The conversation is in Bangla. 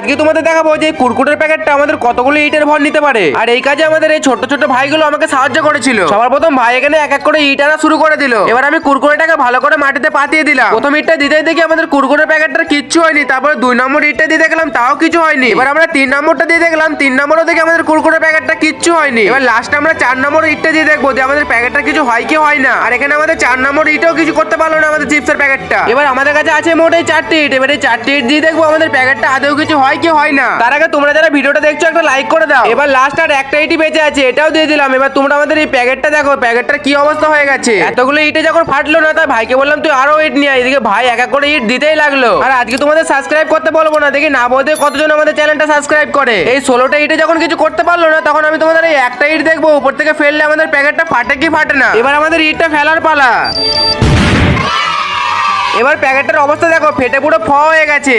আজকে তোমাদের দেখাবো যে কুরকুরের প্যাকেটটা আমাদের কতগুলো ইটের ভর নিতে পারে। আর এই কাজে আমাদের এই ছোট ছোট ভাইগুলো আমাকে সাহায্য করেছিল। সবার প্রথম ভাই এখানে এক এক করে ইট আনা শুরু করে দিল। এবার আমি কুরকুরেটাকে ভালো করে মাটিতে পাতিয়ে দিলাম। প্রথম ইটটা দিতেই দেখি আমাদের কুরকুরের প্যাকেটটার কিচ্ছু হয়নি। তারপরে 2 নম্বর ইটটা দিয়ে দেখলাম তাও কিছু হয়নি। এবার আমরা 3 নম্বরটা দিয়ে দেখলাম, 3 নম্বরও দেখে আমাদের কুরকুরের প্যাকেটটা কিচ্ছু হয়নি। এবার লাস্টে আমরা 4 নম্বর ইটটা দিয়ে দেখবো যে আমাদের প্যাকেটটা কিছু হয় কি হয় না। আর এখানে আমাদের 4 নম্বর ইটও কিছু করতে পারলো না আমাদের চিপসের প্যাকেটটা। এবার আমাদের কাছে আছে মোট এই 4টি ইট। এবার এই 4টি ইট দিয়ে দেখবো আমাদের প্যাকেটটা আদৌ কিছু হয় কি হয় না। তার আগে তোমরা যারা ভিডিওটা দেখছো একটা লাইক করে দাও। এবার লাস্ট আর একটা ইটই বেঁচে আছে, এটাও দিয়ে দিলাম। এবার তোমরা আমাদের এই প্যাকেটটা দেখো, প্যাকেটটার কি অবস্থা হয়ে গেছে। এতগুলো ইটে যখন ফাটলো না, তাই ভাইকে বললাম তুই আরো ইট নিয়ে আয়। এদিকে ভাই এক এক করে ইট দিতেই লাগলো। আর আজকে তোমাদের সাবস্ক্রাইব করতে বলবো না, দেখি না বলতে কতজন আমাদের চ্যানেলটা সাবস্ক্রাইব করে। এই 16টা ইটে যখন কিছু করতে পারলো না, তখন আমি তোমাদের এই একটা ইট দেখবো উপর থেকে ফেললে আমাদের প্যাকেটটা ফাটে কি ফাটে না। এবার আমাদের ইটটা ফেলার পালা। এবার প্যাকেটটার অবস্থা দেখো, ফেটে পুরো ফ হয়ে গেছে।